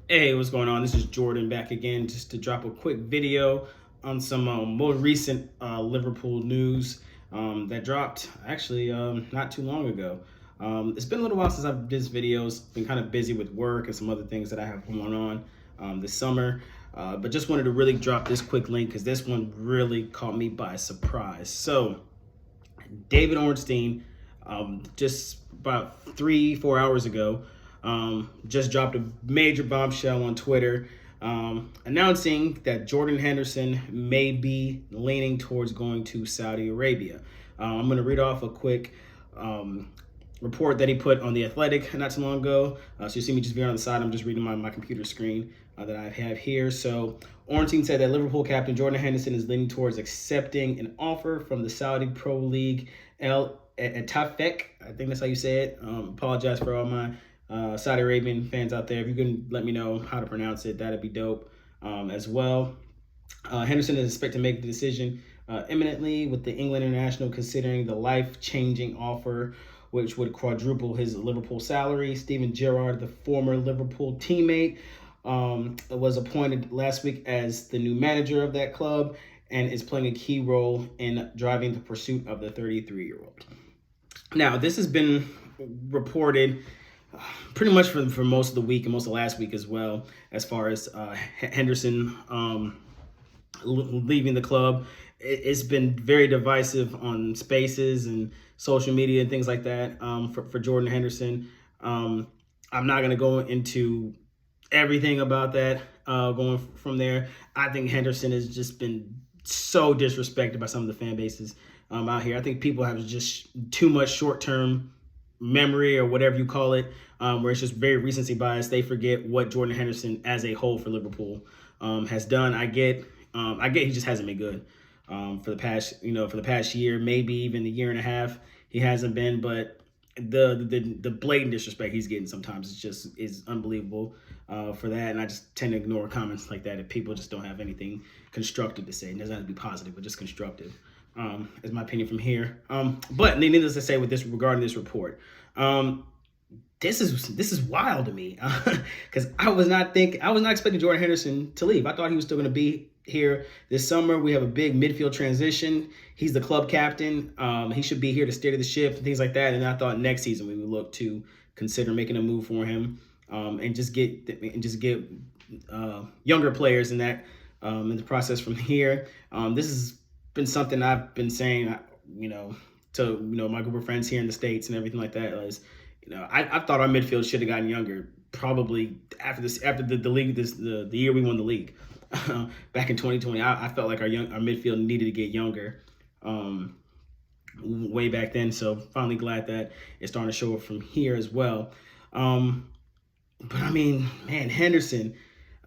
Hey, what's going on? This is Jordan back again just to drop a quick video on some more recent Liverpool news that dropped actually not too long ago. It's been a little while since I've did videos, been kind of busy with work and some other things that I have going on this summer. But just wanted to really drop this quick link because this one really caught me by surprise. So, David Ornstein, just about 3-4 hours ago, just dropped a major bombshell on Twitter, announcing that Jordan Henderson may be leaning towards going to Saudi Arabia. I'm going to read off a quick report that he put on The Athletic not too long ago. So you see me just be on the side. I'm just reading my computer screen that I have here. So Ornstein said that Liverpool captain Jordan Henderson is leaning towards accepting an offer from the Saudi Pro League El Tafek. I think that's how you say it. Apologize for all my Saudi Arabian fans out there. If you can let me know how to pronounce it, that'd be dope as well. Henderson is expected to make the decision imminently, with the England international considering the life-changing offer, which would quadruple his Liverpool salary. Steven Gerrard, the former Liverpool teammate, was appointed last week as the new manager of that club and is playing a key role in driving the pursuit of the 33-year-old. Now, this has been reported pretty much for most of the week and most of last week as well, as far as Henderson leaving the club. It's been very divisive on spaces and social media and things like that for Jordan Henderson. I'm not going to go into everything about that going from there. I think Henderson has just been so disrespected by some of the fan bases out here. I think people have just too much short-term memory or whatever you call it, where it's just very recency bias. They forget what Jordan Henderson as a whole for Liverpool has done. I get he just hasn't been good for the past year, maybe even a year and a half. He hasn't been, but the blatant disrespect he's getting sometimes is unbelievable for that. And I just tend to ignore comments like that if people just don't have anything constructive to say. It doesn't have to be positive, but just constructive. Is my opinion from here. But needless to say, with this regarding this report, this is wild to me because I was not expecting Jordan Henderson to leave. I thought he was still going to be here this summer. We have a big midfield transition. He's the club captain. He should be here to steer the ship and things like that. And I thought next season we would look to consider making a move for him and just get younger players in that in the process from here. This has been something I've been saying, to my group of friends here in the States and everything like that. I thought our midfield should have gotten younger probably after the league the year we won the league back in 2020. I felt like our midfield needed to get younger way back then. So finally glad that it's starting to show up from here as well. But I mean, man, Henderson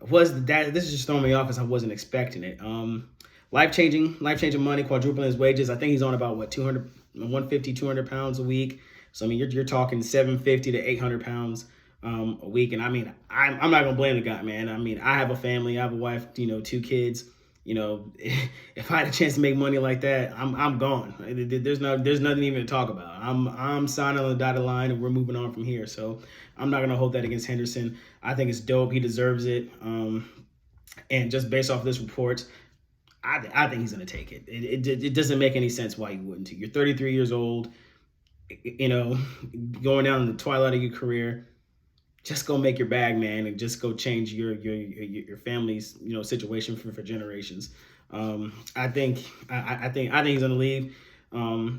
this is just throwing me off as I wasn't expecting it. Life-changing money, quadrupling his wages. I think he's on about 150, 200 pounds a week. So I mean, you're talking 750 to 800 pounds a week. And I mean, I'm not gonna blame the guy, man. I mean, I have a family, I have a wife, 2 kids. If I had a chance to make money like that, I'm gone. There's nothing even to talk about. I'm signing on the dotted line and we're moving on from here. So I'm not gonna hold that against Henderson. I think it's dope. He deserves it. And just based off this report, I think he's going to take it. It doesn't make any sense why you wouldn't. You're 33 years old, going down in the twilight of your career. Just go make your bag, man, and just go change your family's situation for generations. I think he's going to leave,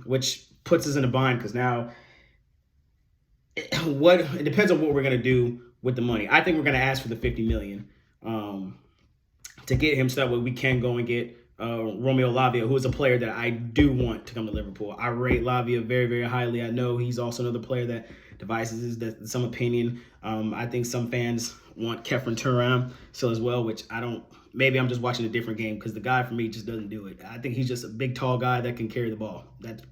which puts us in a bind because now it depends on what we're going to do with the money. I think we're going to ask for the $50 million. To get him so that way we can go and get Romeo Lavia, who is a player that I do want to come to Liverpool. I rate Lavia very, very highly. I know he's also another player that devises some opinion. I think some fans want Kefren Turan still as well, which I don't. Maybe I'm just watching a different game because the guy for me just doesn't do it. I think he's just a big, tall guy that can carry the ball. That's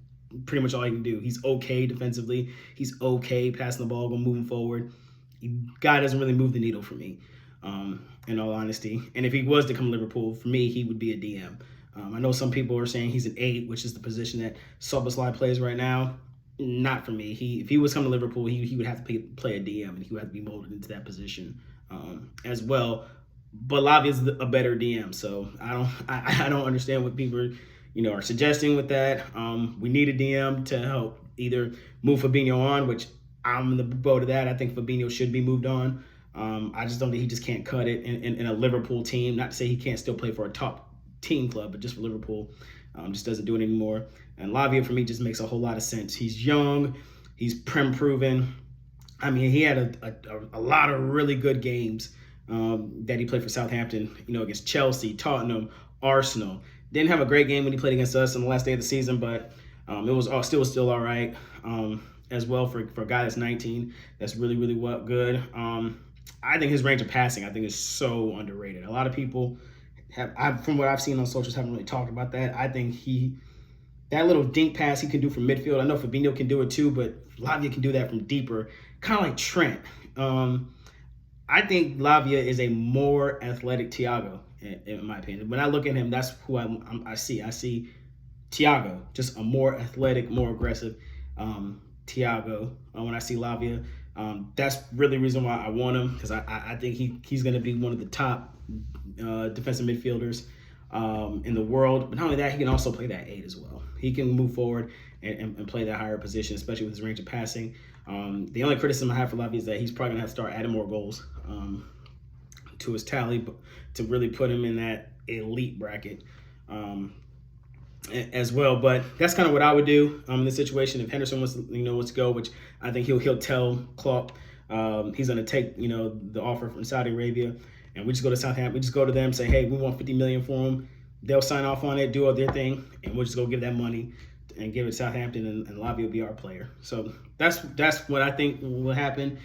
pretty much all he can do. He's okay defensively. He's okay passing the ball, moving forward. Guy doesn't really move the needle for me. In all honesty. And if he was to come to Liverpool, for me, he would be a DM. I know some people are saying he's an 8, which is the position that Szoboszlai plays right now. Not for me. If he was coming to Liverpool, he would have to play a DM, and he would have to be molded into that position as well. But Lavia's a better DM, so I don't understand what people are suggesting with that. We need a DM to help either move Fabinho on, which I'm in the boat of that. I think Fabinho should be moved on. I just don't think he just can't cut it in a Liverpool team. Not to say he can't still play for a top team club, but just for Liverpool, just doesn't do it anymore. And Lavia for me just makes a whole lot of sense. He's young, he's prem proven. I mean, he had a lot of really good games that he played for Southampton, against Chelsea, Tottenham, Arsenal. Didn't have a great game when he played against us on the last day of the season, but it was still all right as well for a guy that's 19. That's really, really good. I think his range of passing, I think, is so underrated. A lot of people from what I've seen on socials, haven't really talked about that. I think that little dink pass he can do from midfield. I know Fabinho can do it too, but Lavia can do that from deeper, kind of like Trent. I think Lavia is a more athletic Thiago, in my opinion. When I look at him, that's who I see. I see Thiago, just a more athletic, more aggressive Thiago. When I see Lavia, that's really the reason why I want him, because I think he's going to be one of the top defensive midfielders in the world. But not only that, he can also play that 8 as well. He can move forward and play that higher position, especially with his range of passing. The only criticism I have for Lavia is that he's probably going to have to start adding more goals to his tally, but to really put him in that elite bracket as well. But that's kind of what I would do in this situation. If Henderson wants to go, which I think he'll tell Klopp he's going to take the offer from Saudi Arabia, and we just go to Southampton. We just go to them, say, hey, we want $50 million for him. They'll sign off on it, do all their thing, and we'll just go give that money and give it to Southampton, and Lavia will be our player. So that's what I think will happen.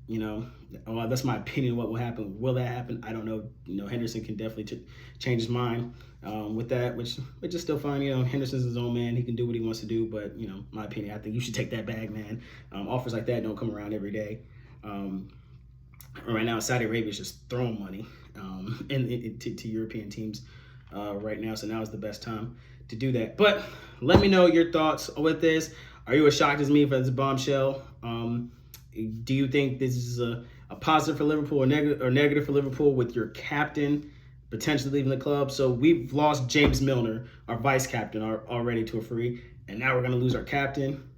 That's my opinion of what will happen. Will that happen? I don't know. Henderson can definitely change his mind with that, which is still fine. Henderson's his own man. He can do what he wants to do, but, my opinion, I think you should take that bag, man. Offers like that don't come around every day. Right now, Saudi Arabia is just throwing money to European teams right now, so now is the best time to do that. But let me know your thoughts with this. Are you as shocked as me for this bombshell? Do you think this is a positive for Liverpool or negative for Liverpool with your captain potentially leaving the club? So we've lost James Milner, our vice captain, already to a free, and now we're going to lose our captain.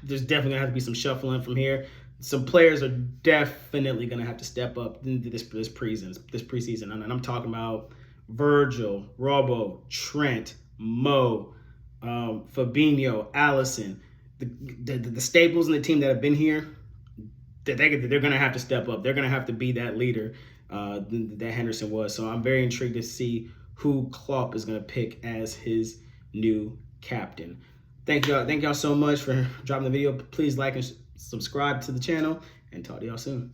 There's definitely going to have to be some shuffling from here. Some players are definitely going to have to step up into this preseason. And I'm talking about Virgil, Robbo, Trent, Mo, Fabinho, Alisson, the staples in the team that have been here. They're going to have to step up. They're going to have to be that leader that Henderson was. So I'm very intrigued to see who Klopp is going to pick as his new captain. Thank y'all so much for dropping the video. Please like and subscribe to the channel, and talk to y'all soon.